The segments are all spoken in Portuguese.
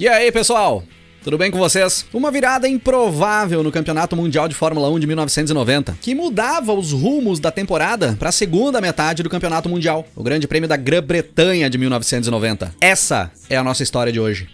E aí, pessoal? Tudo bem com vocês? Uma virada improvável no Campeonato Mundial de Fórmula 1 de 1990, que mudava os rumos da temporada para a segunda metade do Campeonato Mundial, o Grande Prêmio da Grã-Bretanha de 1990. Essa é a nossa história de hoje.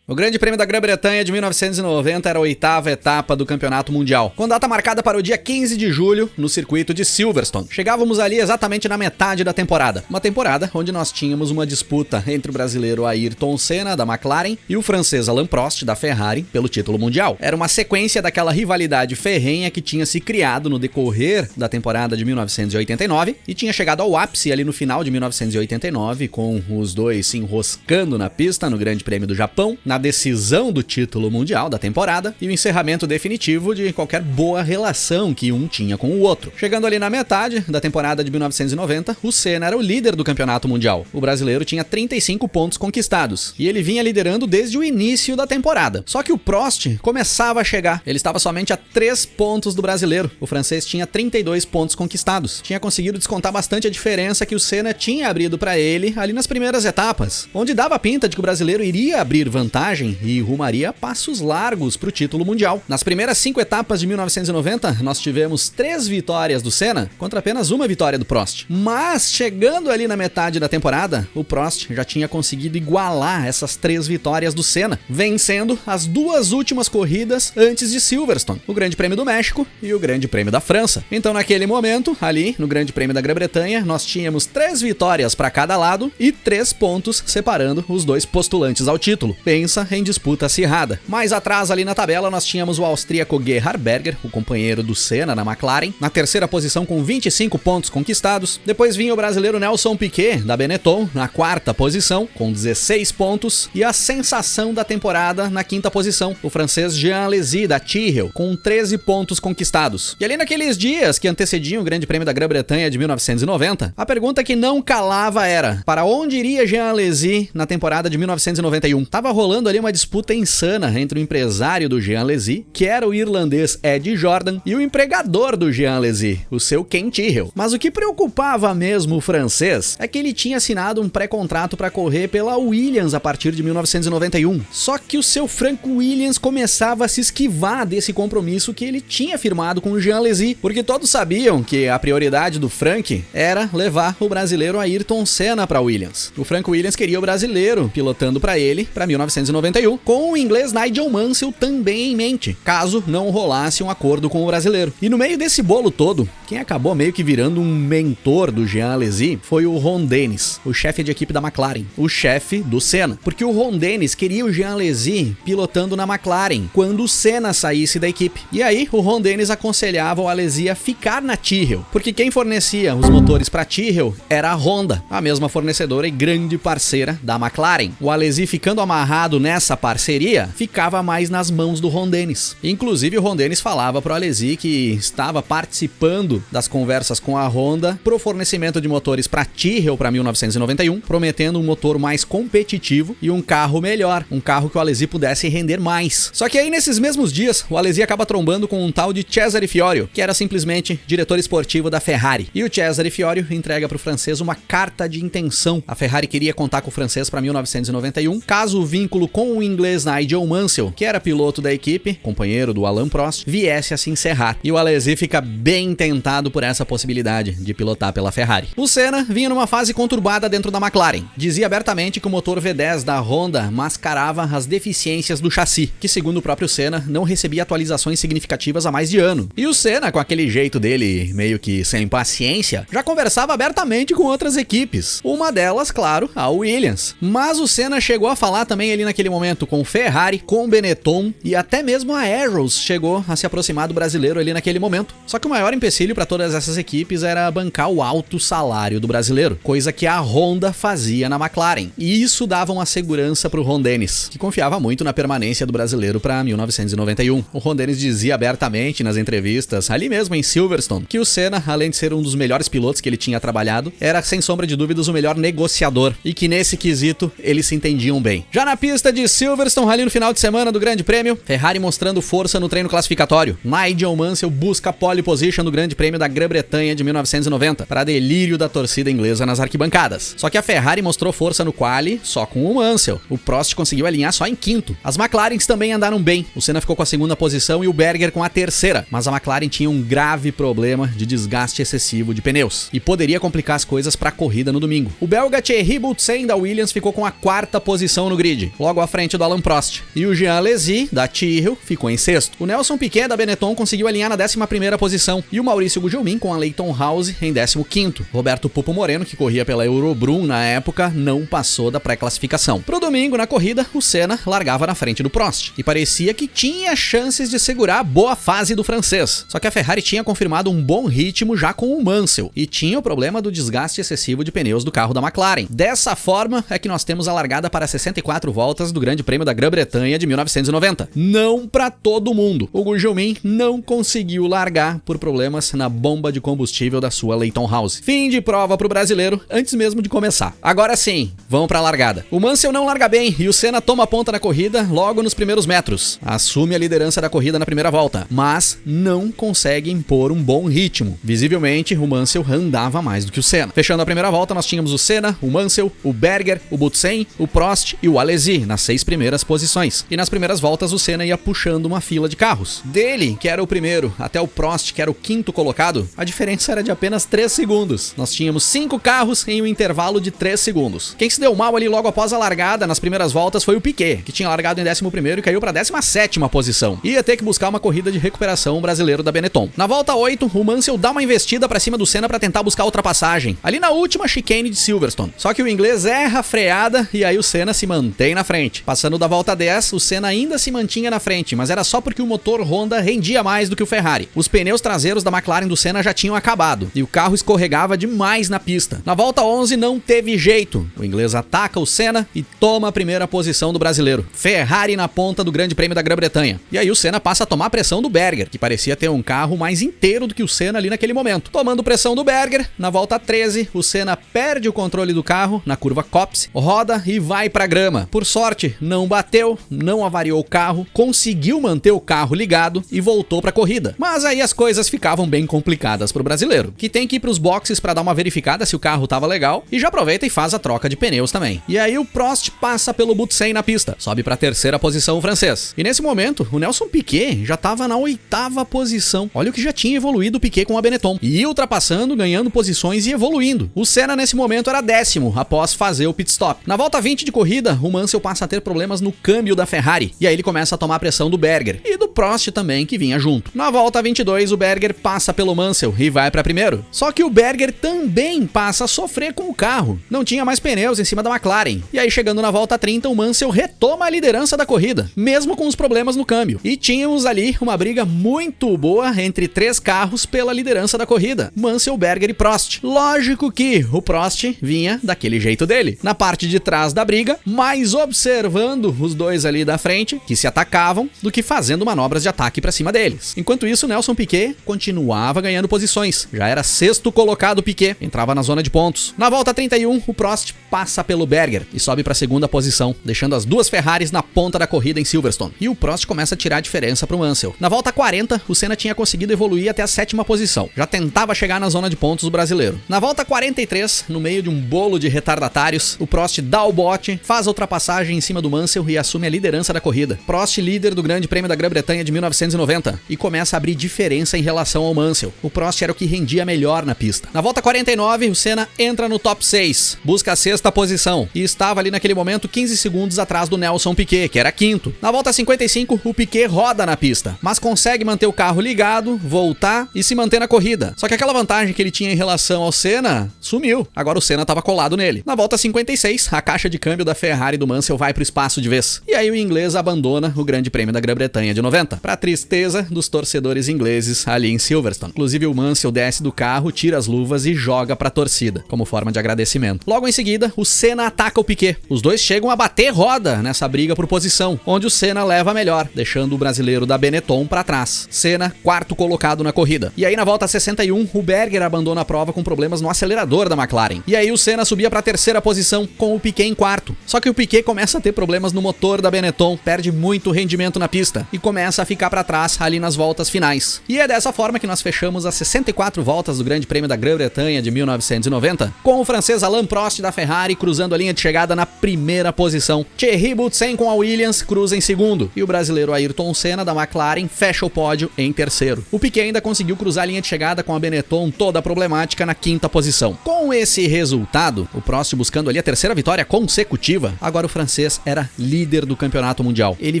O Grande Prêmio da Grã-Bretanha de 1990 era a 8ª etapa do Campeonato Mundial, com data marcada para o dia 15 de julho, no circuito de Silverstone. Chegávamos ali exatamente na metade da temporada. Uma temporada onde nós tínhamos uma disputa entre o brasileiro Ayrton Senna, da McLaren, e o francês Alain Prost, da Ferrari, pelo título mundial. Era uma sequência daquela rivalidade ferrenha que tinha se criado no decorrer da temporada de 1989 e tinha chegado ao ápice ali no final de 1989, com os dois se enroscando na pista no Grande Prêmio do Japão, na decisão do título mundial da temporada e o encerramento definitivo de qualquer boa relação que um tinha com o outro. Chegando ali na metade da temporada de 1990, o Senna era o líder do campeonato mundial. O brasileiro tinha 35 pontos conquistados e ele vinha liderando desde o início da temporada. Só que o Prost começava a chegar. Ele estava somente a 3 pontos do brasileiro. O francês tinha 32 pontos conquistados. Tinha conseguido descontar bastante a diferença que o Senna tinha abrido para ele ali nas primeiras etapas, onde dava pinta de que o brasileiro iria abrir vantagem e rumaria a passos largos para o título mundial. Nas primeiras 5 etapas de 1990, nós tivemos 3 vitórias do Senna contra apenas uma vitória do Prost. Mas, chegando ali na metade da temporada, o Prost já tinha conseguido igualar essas 3 vitórias do Senna, vencendo as 2 últimas corridas antes de Silverstone, o Grande Prêmio do México e o Grande Prêmio da França. Então, naquele momento, ali no Grande Prêmio da Grã-Bretanha, nós tínhamos 3 vitórias para cada lado e 3 pontos separando os dois postulantes ao título. Pensa em disputa acirrada. Mais atrás ali na tabela nós tínhamos o austríaco Gerhard Berger, o companheiro do Senna na McLaren, na terceira posição com 25 pontos conquistados. Depois vinha o brasileiro Nelson Piquet, da Benetton, na 4ª posição, com 16 pontos. E a sensação da temporada na 5ª posição, o francês Jean Alesi, da Tyrrell, com 13 pontos conquistados. E ali naqueles dias que antecediam o Grande Prêmio da Grã-Bretanha de 1990, a pergunta que não calava era: para onde iria Jean Alesi na temporada de 1991? Tava rolando ali uma disputa insana entre o empresário do Jean Alesi, que era o irlandês Ed Jordan, e o empregador do Jean Alesi, o seu Ken Tyrrell. Mas o que preocupava mesmo o francês é que ele tinha assinado um pré-contrato para correr pela Williams a partir de 1991. Só que o seu Frank Williams começava a se esquivar desse compromisso que ele tinha firmado com o Jean Alesi, porque todos sabiam que a prioridade do Frank era levar o brasileiro Ayrton Senna para Williams. O Frank Williams queria o brasileiro pilotando para ele para 1991, com o inglês Nigel Mansell também em mente, caso não rolasse um acordo com o brasileiro. E no meio desse bolo todo, quem acabou meio que virando um mentor do Jean Alesi foi o Ron Dennis, o chefe de equipe da McLaren, o chefe do Senna, porque o Ron Dennis queria o Jean Alesi pilotando na McLaren quando o Senna saísse da equipe. E aí o Ron Dennis aconselhava o Alesi a ficar na Tyrrell, porque quem fornecia os motores para Tyrrell era a Honda, a mesma fornecedora e grande parceira da McLaren. O Alesi ficando amarrado nessa parceria, ficava mais nas mãos do Ron Dennis. Inclusive, o Ron Dennis falava pro Alesi que estava participando das conversas com a Honda pro fornecimento de motores para Tyrrell para 1991, prometendo um motor mais competitivo e um carro melhor, um carro que o Alesi pudesse render mais. Só que aí, nesses mesmos dias, o Alesi acaba trombando com um tal de Cesare Fiorio, que era simplesmente diretor esportivo da Ferrari. E o Cesare Fiorio entrega pro francês uma carta de intenção. A Ferrari queria contar com o francês para 1991, caso o vínculo com o inglês Nigel Mansell, que era piloto da equipe, companheiro do Alain Prost, viesse a se encerrar. E o Alesi fica bem tentado por essa possibilidade de pilotar pela Ferrari. O Senna vinha numa fase conturbada dentro da McLaren. Dizia abertamente que o motor V10 da Honda mascarava as deficiências do chassi, que segundo o próprio Senna, não recebia atualizações significativas há mais de ano. E o Senna, com aquele jeito dele, meio que sem paciência, já conversava abertamente com outras equipes. Uma delas, claro, a Williams. Mas o Senna chegou a falar também ali naquele momento com Ferrari, com Benetton e até mesmo a Arrows chegou a se aproximar do brasileiro ali naquele momento. Só que o maior empecilho para todas essas equipes era bancar o alto salário do brasileiro, coisa que a Honda fazia na McLaren. E isso dava uma segurança pro Ron Dennis, que confiava muito na permanência do brasileiro para 1991. O Ron Dennis dizia abertamente nas entrevistas, ali mesmo em Silverstone, que o Senna, além de ser um dos melhores pilotos que ele tinha trabalhado, era sem sombra de dúvidas o melhor negociador e que nesse quesito eles se entendiam bem. Já na pista Pista de Silverstone ali no final de semana do Grande Prêmio, Ferrari mostrando força no treino classificatório. Nigel Mansell busca a pole position do Grande Prêmio da Grã-Bretanha de 1990, para delírio da torcida inglesa nas arquibancadas. Só que a Ferrari mostrou força no quali só com o Mansell. O Prost conseguiu alinhar só em quinto. As McLarens também andaram bem. O Senna ficou com a segunda posição e o Berger com a terceira. Mas a McLaren tinha um grave problema de desgaste excessivo de pneus e poderia complicar as coisas para a corrida no domingo. O belga Thierry Boutsen da Williams ficou com a quarta posição no grid, logo à frente do Alain Prost. E o Jean Alesi da Tyrrell ficou em sexto. O Nelson Piquet da Benetton conseguiu alinhar na 11ª posição e o Maurício Gugelmin com a Leyton House em 15º. Roberto Pupo Moreno, que corria pela Eurobrum na época, não passou da pré-classificação. Pro domingo, na corrida, o Senna largava na frente do Prost e parecia que tinha chances de segurar a boa fase do francês. Só que a Ferrari tinha confirmado um bom ritmo já com o Mansell e tinha o problema do desgaste excessivo de pneus do carro da McLaren. Dessa forma é que nós temos a largada para 64 voltas do Grande Prêmio da Grã-Bretanha de 1990. Não para todo mundo. O Gugelmin não conseguiu largar por problemas na bomba de combustível da sua Leyton House. Fim de prova pro brasileiro antes mesmo de começar. Agora sim, vamos pra largada. O Mansell não larga bem e o Senna toma a ponta na corrida logo nos primeiros metros. Assume a liderança da corrida na primeira volta, mas não consegue impor um bom ritmo. Visivelmente, o Mansell andava mais do que o Senna. Fechando a primeira volta, nós tínhamos o Senna, o Mansell, o Berger, o Boutsen, o Prost e o Alesi nas 6 primeiras posições. E nas primeiras voltas, o Senna ia puxando uma fila de carros. Dele, que era o primeiro, até o Prost, que era o quinto colocado, a diferença era de apenas 3 segundos. Nós tínhamos 5 carros em um intervalo de 3 segundos. Quem se deu mal ali logo após a largada, nas primeiras voltas, foi o Piquet, que tinha largado em 11º e caiu para 17ª posição. Ia ter que buscar uma corrida de recuperação brasileiro da Benetton. Na volta 8, o Mansell dá uma investida para cima do Senna para tentar buscar a ultrapassagem, ali na última chicane de Silverstone. Só que o inglês erra a freada e aí o Senna se mantém na frente. Passando da volta 10, o Senna ainda se mantinha na frente, mas era só porque o motor Honda rendia mais do que o Ferrari. Os pneus traseiros da McLaren do Senna já tinham acabado e o carro escorregava demais na pista. Na volta 11 não teve jeito. O inglês ataca o Senna e toma a primeira posição do brasileiro. Ferrari na ponta do Grande Prêmio da Grã-Bretanha. E aí o Senna passa a tomar a pressão do Berger, que parecia ter um carro mais inteiro do que o Senna ali naquele momento. Tomando pressão do Berger, na volta 13, o Senna perde o controle do carro na curva Copse, roda e vai pra grama. Por sorte, não bateu, não avariou o carro, conseguiu manter o carro ligado e voltou pra corrida. Mas aí as coisas ficavam bem complicadas pro brasileiro, que tem que ir pros boxes pra dar uma verificada se o carro tava legal e já aproveita e faz a troca de pneus também. E aí o Prost passa pelo Boutsen na pista, sobe pra 3ª posição o francês. E nesse momento, o Nelson Piquet já tava na 8ª posição. Olha o que já tinha evoluído o Piquet com a Benetton. E ia ultrapassando, ganhando posições e evoluindo. O Senna nesse momento era 10º, após fazer o pit stop. Na volta 20 de corrida, o Mansell passa a ter problemas no câmbio da Ferrari. E aí ele começa a tomar a pressão do Berger. E do Prost também, que vinha junto. Na volta 22, o Berger passa pelo Mansell e vai pra primeiro. Só que o Berger também passa a sofrer com o carro. Não tinha mais pneus em cima da McLaren. E aí chegando na volta 30, o Mansell retoma a liderança da corrida, mesmo com os problemas no câmbio. E tínhamos ali uma briga muito boa entre 3 carros pela liderança da corrida: Mansell, Berger e Prost. Lógico que o Prost vinha daquele jeito dele, na parte de trás da briga, mais observando os dois ali da frente, que se atacavam, do que fazendo manobras de ataque pra cima deles. Enquanto isso, Nelson Piquet continuava ganhando posições. Já era 6º colocado o Piquet, entrava na zona de pontos. Na volta 31, o Prost passa pelo Berger e sobe pra 2ª posição, deixando as 2 Ferraris na ponta da corrida em Silverstone. E o Prost começa a tirar a diferença pro Mansell. Na volta 40, o Senna tinha conseguido evoluir até a 7ª posição. Já tentava chegar na zona de pontos do brasileiro. Na volta 43, no meio de um bolo de retardatários, o Prost dá o bote, faz a ultrapassagem em cima do Mansell e assume a liderança da corrida. Prost líder do Grande Prêmio da Grã-Bretanha de 1990 e começa a abrir diferença em relação ao Mansell. O Prost era o que rendia melhor na pista. Na volta 49, o Senna entra no top 6, busca a 6ª posição e estava ali naquele momento 15 segundos atrás do Nelson Piquet, que era 5º. Na volta 55, o Piquet roda na pista, mas consegue manter o carro ligado, voltar e se manter na corrida. Só que aquela vantagem que ele tinha em relação ao Senna sumiu. Agora o Senna estava colado nele. Na volta 56, a caixa de câmbio da Ferrari do Mansell vai pro espaço de vez. E aí o inglês abandona o Grande Prêmio da Grã-Bretanha de 90, pra tristeza dos torcedores ingleses ali em Silverstone. Inclusive o Mansell desce do carro, tira as luvas e joga pra torcida, como forma de agradecimento. Logo em seguida, o Senna ataca o Piquet. Os dois chegam a bater roda nessa briga por posição, onde o Senna leva a melhor, deixando o brasileiro da Benetton pra trás. Senna, 4º colocado na corrida. E aí na volta 61, o Berger abandona a prova com problemas no acelerador da McLaren. E aí o Senna subia pra 3ª posição, com o Piquet em 4º. Só que o Piquet começa a ter problemas no motor da Benetton, perde muito rendimento na pista e começa a ficar para trás ali nas voltas finais. E é dessa forma que nós fechamos as 64 voltas do Grande Prêmio da Grã-Bretanha de 1990, com o francês Alain Prost da Ferrari cruzando a linha de chegada na primeira posição. Thierry Boutsen com a Williams cruza em segundo e o brasileiro Ayrton Senna da McLaren fecha o pódio em terceiro. O Piquet ainda conseguiu cruzar a linha de chegada com a Benetton toda problemática na quinta posição. Com esse resultado, o Prost buscando ali a terceira vitória consecutiva, agora o francês era líder do campeonato mundial. Ele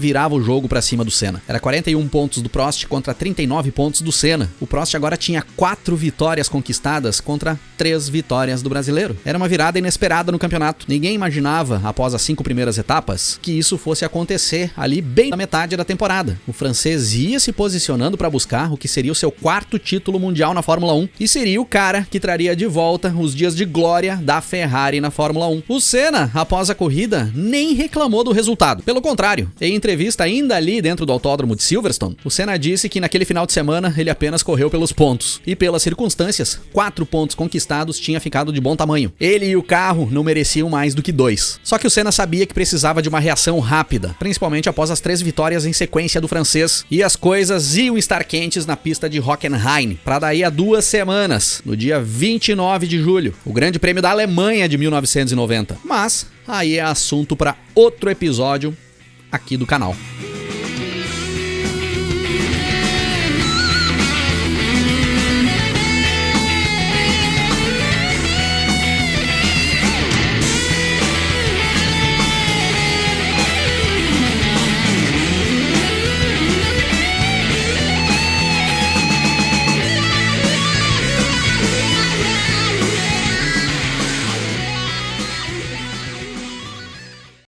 virava o jogo pra cima do Senna. Era 41 pontos do Prost contra 39 pontos do Senna. O Prost agora tinha 4 vitórias conquistadas contra 3 vitórias do brasileiro. Era uma virada inesperada no campeonato. Ninguém imaginava, após as 5 primeiras etapas, que isso fosse acontecer ali bem na metade da temporada. O francês ia se posicionando para buscar o que seria o seu 4º título mundial na Fórmula 1 e seria o cara que traria de volta os dias de glória da Ferrari na Fórmula 1. O Senna, após a corrida, nem reclamou do resultado. Pelo contrário, em entrevista ainda ali dentro do autódromo de Silverstone, o Senna disse que naquele final de semana ele apenas correu pelos pontos. E pelas circunstâncias, 4 pontos conquistados tinha ficado de bom tamanho. Ele e o carro não mereciam mais do que 2. Só que o Senna sabia que precisava de uma reação rápida, principalmente após as 3 vitórias em sequência do francês. E as coisas iam estar quentes na pista de Hockenheim, para daí a 2 semanas, no dia 29 de julho, o Grande Prêmio da Alemanha de 1990. Mas aí é assunto para outro episódio aqui do canal.